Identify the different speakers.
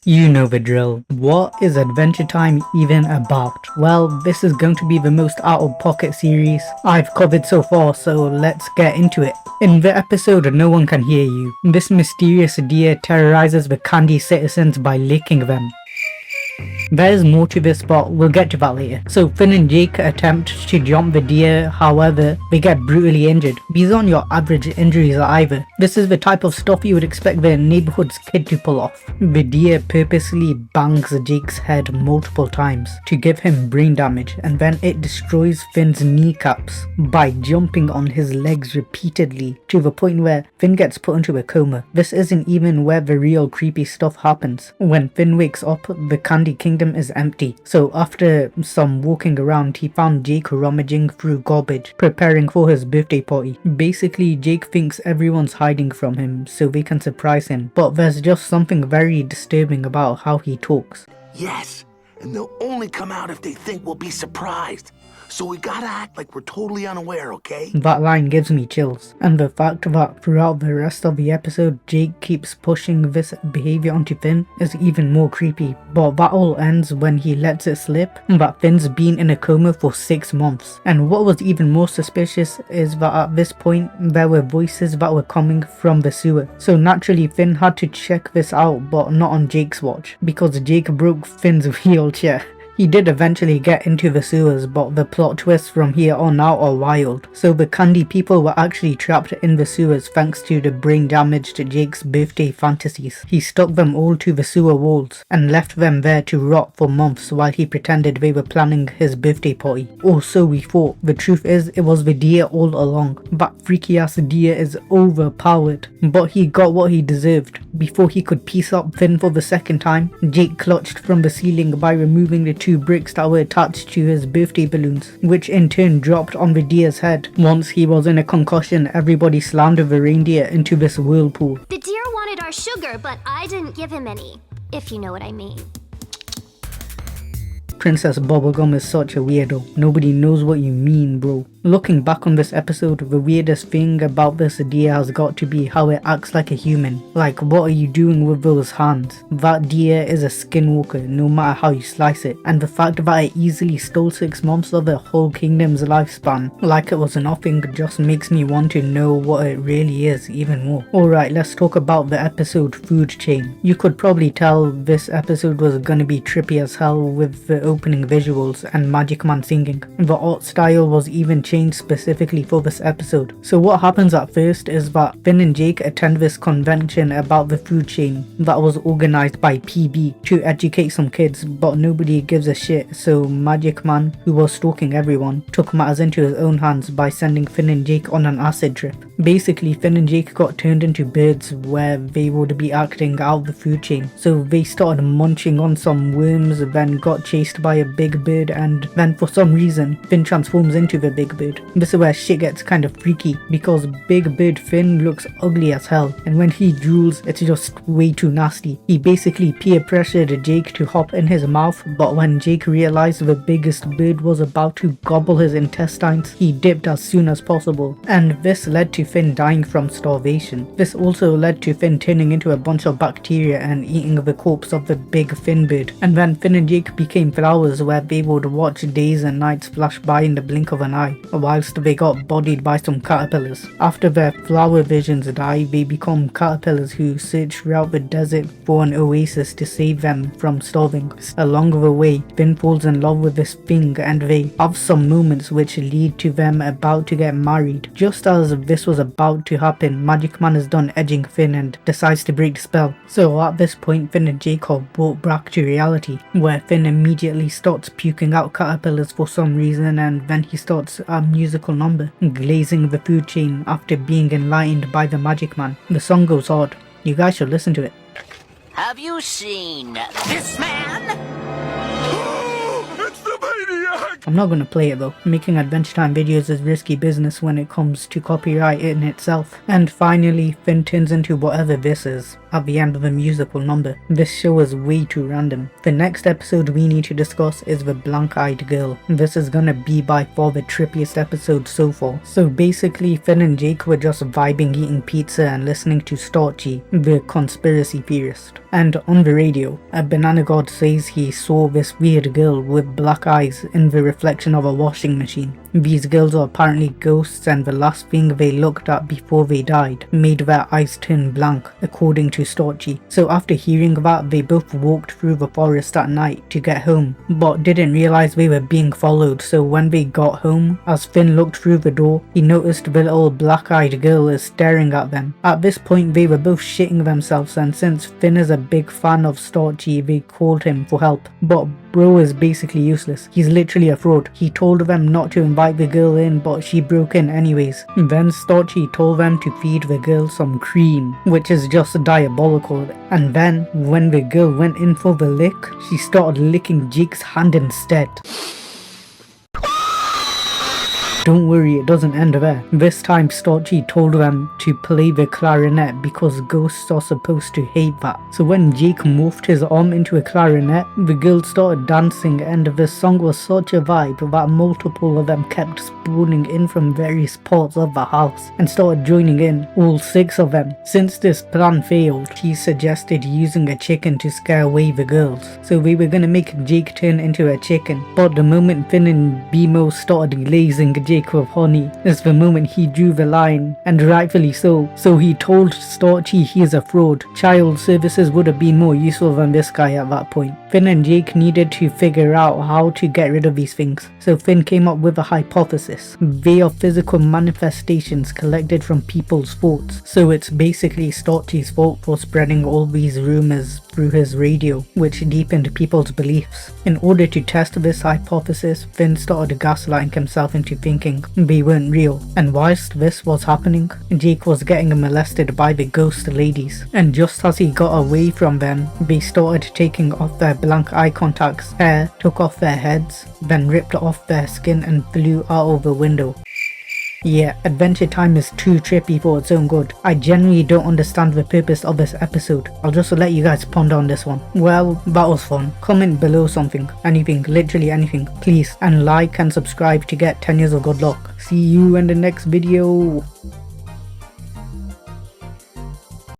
Speaker 1: You know the drill. What is Adventure Time even about? Well, this is going to be the most out-of-pocket series I've covered so far, so let's get into it. In the episode No One Can Hear You, this mysterious deer terrorizes the Candy citizens by licking them. There is more to this, but we'll get to that later. So Finn and Jake attempt to jump the deer, however, they get brutally injured. These aren't your average injuries either. This is the type of stuff you would expect the neighborhood's kid to pull off. The deer purposely bangs Jake's head multiple times to give him brain damage, and then it destroys Finn's kneecaps by jumping on his legs repeatedly to the point where Finn gets put into a coma. This isn't even where the real creepy stuff happens. When Finn wakes up, the Candy Kingdom is empty. So after some walking around, he found Jake rummaging through garbage, preparing for his birthday party. Basically, Jake thinks everyone's hiding from him so they can surprise him, but there's just something very disturbing about how he talks.
Speaker 2: Yes, and they'll only come out if they think we'll be surprised. So we gotta act like we're totally unaware, okay?
Speaker 1: That line gives me chills, and the fact that throughout the rest of the episode Jake keeps pushing this behaviour onto Finn is even more creepy. But that all ends when he lets it slip that Finn's been in a coma for 6 months. And what was even more suspicious is that at this point there were voices that were coming from the sewer. So naturally Finn had to check this out, but not on Jake's watch, because Jake broke Finn's wheelchair. He did eventually get into the sewers, but the plot twists from here on out are wild. So the Candy people were actually trapped in the sewers thanks to the brain damage to Jake's birthday fantasies. He stuck them all to the sewer walls and left them there to rot for months while he pretended they were planning his birthday party. Or so we thought. The truth is, it was the deer all along. That freaky ass deer is overpowered, but he got what he deserved. Before he could piece up Finn for the second time, Jake clutched from the ceiling by removing the 2 bricks that were attached to his birthday balloons, which in turn dropped on the deer's head. Once he was in a concussion, everybody slammed the reindeer into this whirlpool.
Speaker 3: The deer wanted our sugar, but I didn't give him any, if you know what I mean.
Speaker 1: Princess Bubblegum is such a weirdo. Nobody knows what you mean, bro. Looking back on this episode, the weirdest thing about this deer has got to be how it acts like a human. Like, what are you doing with those hands? That deer is a skinwalker, no matter how you slice it. And the fact that it easily stole 6 months of the whole kingdom's lifespan, like it was nothing, just makes me want to know what it really is even more. Alright, let's talk about the episode Food Chain. You could probably tell this episode was gonna be trippy as hell with the opening visuals and Magic Man singing. The art style was even changed specifically for this episode. So what happens at first is that Finn and Jake attend this convention about the food chain that was organized by PB to educate some kids, but nobody gives a shit, so Magic Man, who was stalking everyone, took matters into his own hands by sending Finn and Jake on an acid trip. Basically, Finn and Jake got turned into birds where they would be acting out the food chain. So they started munching on some worms, then got chased by a big bird, and then for some reason Finn transforms into the big bird. This is where shit gets kind of freaky, because Big Bird Finn looks ugly as hell, and when he drools it's just way too nasty. He basically peer pressured Jake to hop in his mouth, but when Jake realized the biggest bird was about to gobble his intestines, he dipped as soon as possible, and this led to Finn dying from starvation. This also led to Finn turning into a bunch of bacteria and eating the corpse of the big Finn bird. And then Finn and Jake became flowers where they would watch days and nights flash by in the blink of an eye, whilst they got bodied by some caterpillars. After their flower visions die, they become caterpillars who search throughout the desert for an oasis to save them from starving. Along the way, Finn falls in love with this thing and they have some moments which lead to them about to get married. Just as this was about to happen, Magic Man is done edging Finn and decides to break the spell. So at this point, Finn and Jake are brought back to reality, where Finn immediately starts puking out caterpillars for some reason, and then he starts a musical number, glazing the food chain after being enlightened by the Magic Man. The song goes hard. You guys should listen to it.
Speaker 4: Have you seen this man?
Speaker 2: It's the maniac!
Speaker 1: I'm not gonna play it though. Making Adventure Time videos is risky business when it comes to copyright in itself. And finally, Finn turns into whatever this is at the end of a musical number. This show is way too random. The next episode we need to discuss is the Blank-Eyed Girl. This is gonna be by far the trippiest episode so far. So basically, Finn and Jake were just vibing eating pizza and listening to Starchy, the conspiracy theorist. And on the radio, a banana god says he saw this weird girl with black eyes in the reflection of a washing machine. These girls are apparently ghosts, and the last thing they looked at before they died made their eyes turn blank, according to Starchy. So after hearing that, they both walked through the forest at night to get home, but didn't realize they were being followed. So when they got home, as Finn looked through the door, he noticed the little black-eyed girl is staring at them. At this point, they were both shitting themselves, and since Finn is a big fan of Starchy, they called him for help. But bro is basically useless. He's literally a fraud. He told them not to invite the girl in, but she broke in anyways. Then Starchy told them to feed the girl some cream, which is just diabolical. And then when the girl went in for the lick, she started licking Jake's hand instead. Don't worry, it doesn't end there. This time Starchy told them to play the clarinet because ghosts are supposed to hate that. So when Jake morphed his arm into a clarinet, the girls started dancing, and the song was such a vibe that multiple of them kept spawning in from various parts of the house and started joining in, all 6 of them. Since this plan failed, he suggested using a chicken to scare away the girls. So they were gonna make Jake turn into a chicken, but the moment Finn and BMO started glazing Jake with honey is the moment he drew the line, and rightfully so. So he told Starchy he is a fraud. Child services would have been more useful than this guy at that point. Finn and Jake needed to figure out how to get rid of these things. So Finn came up with a hypothesis. They are physical manifestations collected from people's thoughts. So it's basically Starchy's fault for spreading all these rumors through his radio, which deepened people's beliefs. In order to test this hypothesis, Finn started gaslighting himself into thinking they weren't real. And whilst this was happening, Jake was getting molested by the ghost ladies. And just as he got away from them, they started taking off their blank eye contacts, hair, took off their heads, then ripped off their skin and flew out of the window. Yeah, Adventure Time is too trippy for its own good. I genuinely don't understand the purpose of this episode. I'll just let you guys ponder on this one. Well, that was fun. Comment below something, anything, literally anything, please. And like and subscribe to get 10 years of good luck. See you in the next video.